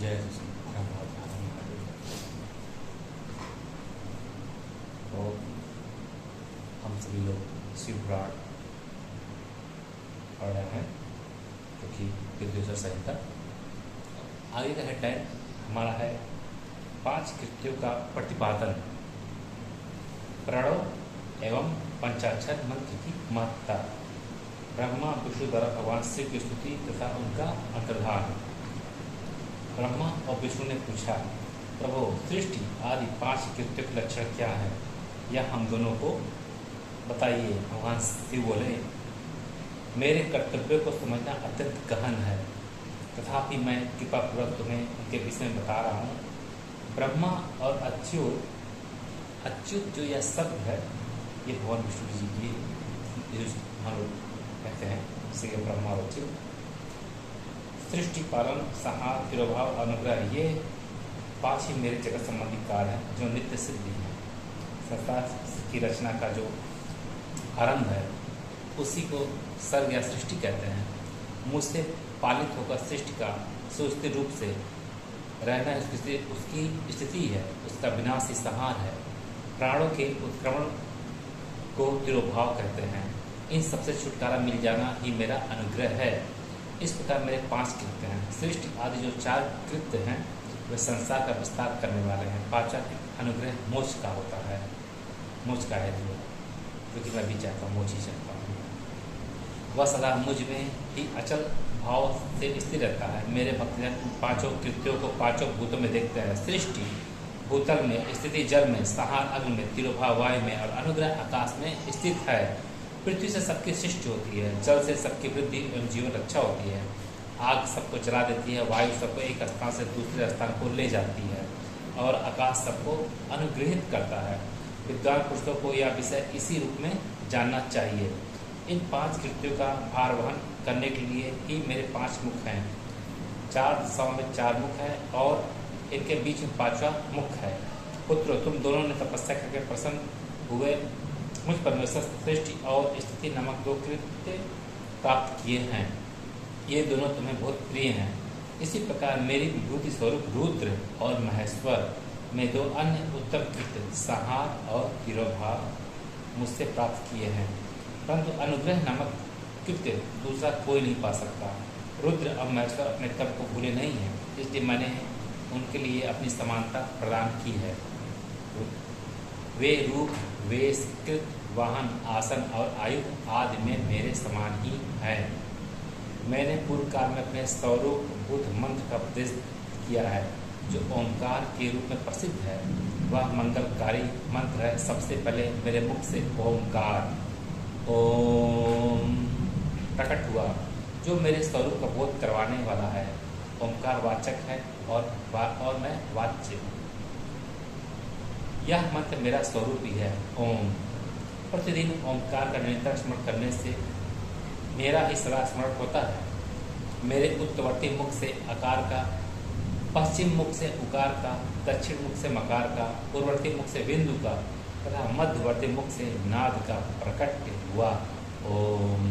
जय महादेव। तो हम सभी लोग शिव पुराण पढ़ रहे हैं, क्योंकि विद्युत संहिता आगे का हेडलाइन हमारा है 5 कृत्यों का प्रतिपादन, प्रणव एवं पंचाक्षर मंत्र की महत्ता, ब्रह्मा विष्णु द्वारा भगवान शिव की स्तुति तथा उनका अंतर्धान। ब्रह्मा और विष्णु ने पूछा, प्रभु सृष्टि आदि 5 कृत्यों के लक्षण क्या है, यह हम दोनों को बताइए। भगवान शिव बोले, मेरे कर्तव्य को समझना अत्यंत गहन है, तथापि मैं कृपापूर्वक तुम्हें उनके विषय में बता रहा हूँ। ब्रह्मा और अच्युत जो यह शब्द है, ये भगवान विष्णु जी की हम लोग कहते हैं, इसे ब्रह्मा और अच्युत। सृष्टि, पालन, संहार, तिरोभाव, अनुग्रह, ये 5 ही मेरे जगत संबंधी कार्य हैं जो नित्य सिद्धि हैं। संसार की रचना का जो आरंभ है उसी को सर्ग या सृष्टि कहते हैं। मुझसे पालित होकर सृष्टि का सुस्थिर रूप से रहना उसकी स्थिति है, उसका विनाश ही संहार है। प्राणों के उत्क्रमण को तिरोभाव कहते हैं। इन सबसे छुटकारा मिल जाना ही मेरा अनुग्रह है। इस प्रकार मेरे 5 कृत्य हैं। सृष्टि आदि जो 4 कृत्य हैं वे संसार का विस्तार करने वाले हैं। 5वां अनुग्रह मोक्ष का होता है, मोक्ष का है जो, क्योंकि मैं भी चाहता हूँ, मोक्ष ही चाहता हूँ। वह सदा मुझ में ही अचल भाव से स्थिर रहता है। मेरे भक्तजन 5 कृत्यों को 5 भूतों में देखते हैं। सृष्टि भूतल में, स्थिति जल में, संहार अग्नि में, तिरोभाव वायु में और अनुग्रह आकाश में स्थित है। पृथ्वी से सबकी सृष्टि होती है, जल से सबकी वृद्धि एवं जीवन रक्षा होती है, आग सबको जला देती है, वायु सबको एक स्थान से दूसरे स्थान को ले जाती है और आकाश सबको अनुग्रहित करता है। विद्वान पुरुषों को यह विषय इसी रूप में जानना चाहिए। इन 5 कृत्यों का भार वहन करने के लिए ही मेरे 5 मुख हैं। 4 दिशाओं में 4 मुख है और इनके बीच में 5वां मुख है। पुत्र, तुम दोनों ने तपस्या करके प्रसन्न हुए मुझ परमेश्वर सृष्टि और स्थिति नामक 2 कृत्य प्राप्त किए हैं। ये दोनों तुम्हें बहुत प्रिय हैं। इसी प्रकार मेरी विभूति स्वरूप रुद्र और महेश्वर में 2 अन्य उत्तर कृत्य संहार और तिरोभाव मुझसे प्राप्त किए हैं, परंतु अनुग्रह नामक कृत्य दूसरा कोई नहीं पा सकता। रुद्र और महेश्वर अपने कर्म को भूले नहीं हैं, इसलिए मैंने उनके लिए अपनी समानता प्रदान की है। वे रूप, वेश, कृत, वाहन, आसन और आयु आदि में मेरे समान ही है। मैंने पूर्व काल में अपने स्वरूप बुद्ध मंत्र का उपदेश किया है, जो ओंकार के रूप में प्रसिद्ध है। वह मंगलकारी मंत्र है। सबसे पहले मेरे मुख से ओंकार ओम प्रकट हुआ, जो मेरे स्वरूप का बोध करवाने वाला है। ओंकार वाचक है और मैं वाच्य। यह मंत्र मेरा स्वरूप ही है, ओम। प्रतिदिन ओंकार का निरंतर स्मरण करने से मेरा ही सदा स्मरण होता है। मेरे उत्तरवर्ती मुख से आकार का, पश्चिम मुख से उकार का, दक्षिण मुख से मकार का, पूर्ववर्ती मुख से बिंदु का तथा मध्यवर्ती मुख से नाद का प्रकट हुआ, ओम।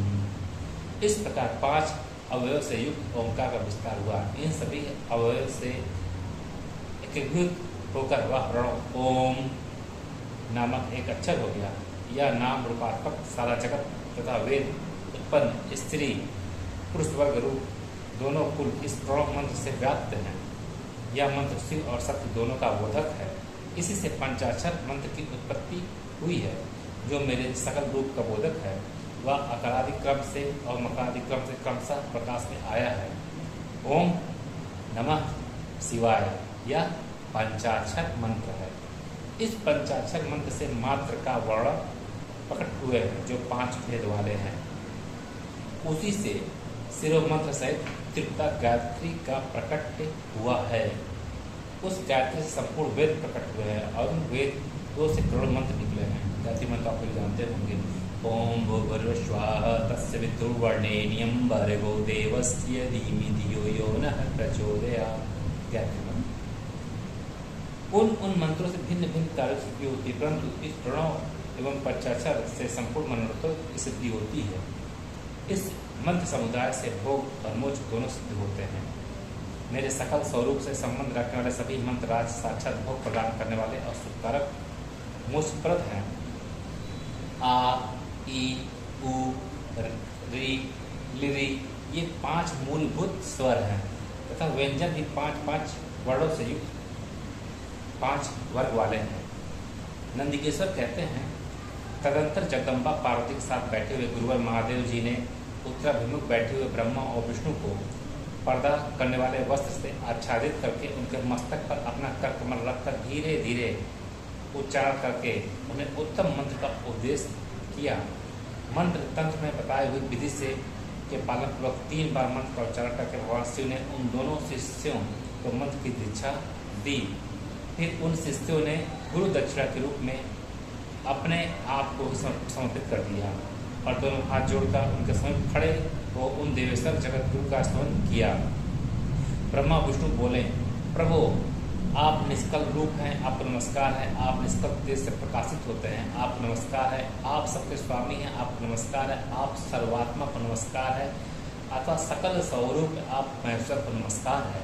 इस प्रकार 5 अवयव से युक्त ओंकार का विस्तार हुआ। इन सभी अवयव से एकीकृत होकर वह प्रणव ओम नामक एक अक्षर हो गया। यह नाम रूपात्मक सारा जगत तथा वेद उत्पन्न स्त्री पुरुष वर्ग रूप दोनों कुल इस प्रणव मंत्र से व्याप्त हैं। यह मंत्र शिव और शक्ति दोनों का बोधक है। इसी से पंचाक्षर मंत्र की उत्पत्ति हुई है, जो मेरे सकल रूप का बोधक है। वह अकारादि क्रम से और मकारादि क्रम से क्रमशः प्रकाश में आया है। ओम नमः शिवाय यह पंचाक्षर मंत्र है। इस पंचाक्षर मंत्र से मात्र का वर्ण प्रकट हुए हैं, जो 5 भेद वाले हैं। उसी से शिरोमंत्र सहित त्रिपुटा गायत्री का प्रकट हुआ है। उस गायत्री से संपूर्ण वेद प्रकट हुए हैं और उन वेद 2 से करोड़ मंत्र निकले हैं। गायत्री मंत्र आप लोग जानते होंगे। ओम भूर्भुवस्सुवः तस्य वितुर्वरेण्यं भर्गो देवस्य धीमहि धियो यो नः प्रचोदयात्। गायत्री मंत्र उन मंत्रों से भिन्न भिन्न कार्य सिद्धि होती है, परंतु इस प्रणव एवं पंचाक्षर से संपूर्ण मनोरथों की सिद्धि होती है। इस मंत्र समुदाय से भोग और मोक्ष दोनों सिद्ध होते हैं। मेरे सकल स्वरूप से संबंध रखने वाले सभी मंत्र राज साक्षात भोग प्रदान करने वाले और सुखकारक मुझप्रद हैं। आ, ई, उ, री, लिरी ये 5 मूलभूत स्वर हैं तथा व्यंजन भी 5-5 वर्णों से युक्त 5 वर्ग वाले हैं। नंदिकेश्वर कहते हैं, तदंतर जगदम्बा पार्वती के साथ बैठे हुए गुरुवर महादेव जी ने उत्तराभिमुख बैठे हुए ब्रह्मा और विष्णु को पर्दा करने वाले वस्त्र से आच्छादित करके उनके मस्तक पर अपना कर कमल रखकर धीरे धीरे उच्चारण करके उन्हें उत्तम मंत्र का उपदेश किया। मंत्र तंत्र में बताए हुए विधि से के पालन पूर्वक 3 बार मंत्र का उच्चारण करके भगवान शिव ने उन दोनों शिष्यों को मंत्र की दीक्षा दी। फिर उन शिष्यों ने गुरु दक्षिणा के रूप में अपने आप को समर्पित कर दिया और दोनों हाथ जोड़कर उनके समीप खड़े हो उन देवेश्वर जगत गुरु का स्तवन किया। ब्रह्मा विष्णु बोले, प्रभु आप निष्कल रूप हैं, आपको नमस्कार है। आप निष्कल तेज से प्रकाशित होते हैं, आपको नमस्कार है। आप सबके स्वामी हैं, आपको नमस्कार है। आप सर्वात्मा को नमस्कार है अथवा सकल स्वरूप आप महेश्वर को नमस्कार है।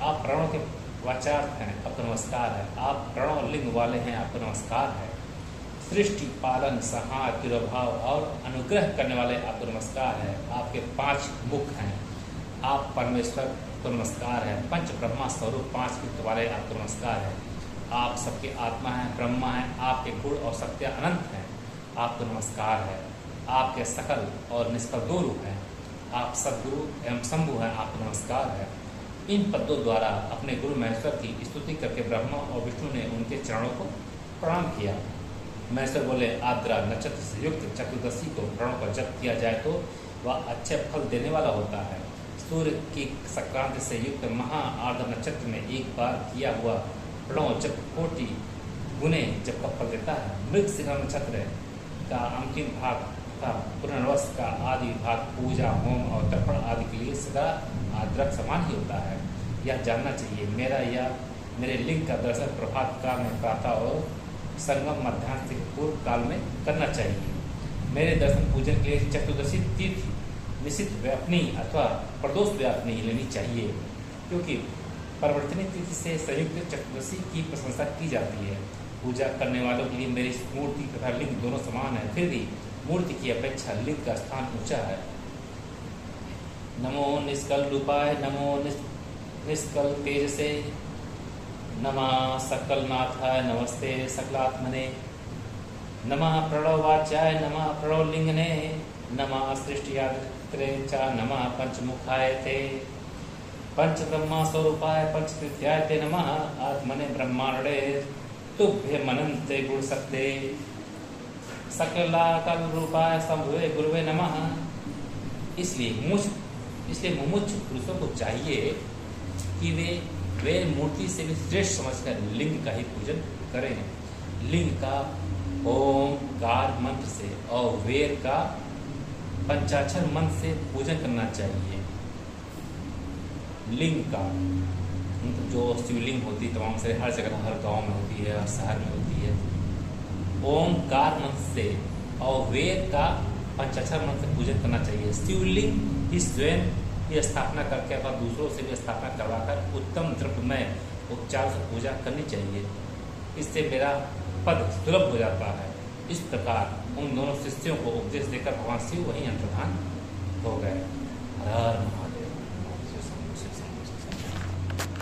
आप प्रणों के वाचार्थ हैं, आपको नमस्कार है। आप प्रणव लिंग वाले हैं, आपको नमस्कार है। सृष्टि पालन संहार तिरोभाव और अनुग्रह करने वाले आपको नमस्कार है। आपके 5 मुख हैं, आप परमेश्वर को नमस्कार है। पंच ब्रह्मा स्वरूप 5 युक्त वाले आपको नमस्कार है। आप सबके आत्मा हैं, ब्रह्मा हैं, आपके गुण और सत्य अनंत हैं, आपको नमस्कार है। आपके सकल और निष्कल 2 रूप हैं, आप सद्गुरु एवं शंभु हैं, आपको नमस्कार है। इन पदों द्वारा अपने गुरु महेश्वर की स्तुति करके ब्रह्मा और विष्णु ने उनके चरणों को प्रणाम किया। महेश्वर बोले, आद्रा नक्षत्र से युक्त चतुर्दशी को प्रणव पर जप किया जाए तो वह अच्छे फल देने वाला होता है। सूर्य की संक्रांति से युक्त महा आर्द्र नक्षत्र में एक बार किया हुआ प्रणव जप कोटि गुने जप का फल देता है। मृगशिरा नक्षत्र का अंतिम भाग तथा पुनर्वस का आदि भाग पूजा होम और तर्पण आदि के लिए सदा आद्रक समान ही होता है। यह जानना चाहिए, मेरा या मेरे लिंग का दर्शन प्रभात काल में प्रातः और संगम मध्याह्न से पूर्व काल में करना चाहिए। मेरे दर्शन पूजन के लिए चतुर्दशी तिथि निश्चित व्यापनी अथवा प्रदोष व्यापनी लेनी चाहिए, क्योंकि परिवर्तनी तिथि से संयुक्त चतुर्दशी की प्रशंसा की जाती है। पूजा करने वालों के लिए मेरी मूर्ति तथा लिंग दोनों समान है, फिर भी मूर्ति की अपेक्षा लिंग का स्थान ऊंचा है। नमो निष्कल रूपाय, नमो निष्कल तेज से, नमः सकलनाथाय, नमस्ते सकलात्मने, नमः प्रणववाच्याय, नमः प्रणवलिंगने, नमः सृष्टियात्रे च, नमः पंचमुखाय ते, पंचब्रह्मा स्वरूपाय, पंचतृतीयाय ते, नमः आत्मने ब्रह्मांडे तुभ्य मनन्ते गुणशक्ते, सकलाकल रूपाय शंभुवे गुरुवे नमः। इसलिए मुमुक्षु पुरुषों को चाहिए कि वे मूर्ति से भी श्रेष्ठ समझकर लिंग का ही पूजन करें। लिंग का ओमकार मंत्र से और वेद का पंचाक्षर मंत्र से पूजन करना चाहिए। लिंग का जो शिवलिंग होती है तमाम से हर जगह हर गांव में होती है, हर शहर में होती है। ओमकार मंत्र से और वेद का पंचाक्षर मंत्र से पूजन करना चाहिए। शिवलिंग की स्वयं की स्थापना करके अथवा दूसरों से भी स्थापना करवाकर उत्तम द्रव्यमय उपचार से पूजा करनी चाहिए। इससे मेरा पद सुलभ हो जाता है। इस प्रकार उन दोनों शिष्यों को उपदेश देकर भगवान शिव वहीं अंतर्धान हो गए। हर हर महादेव।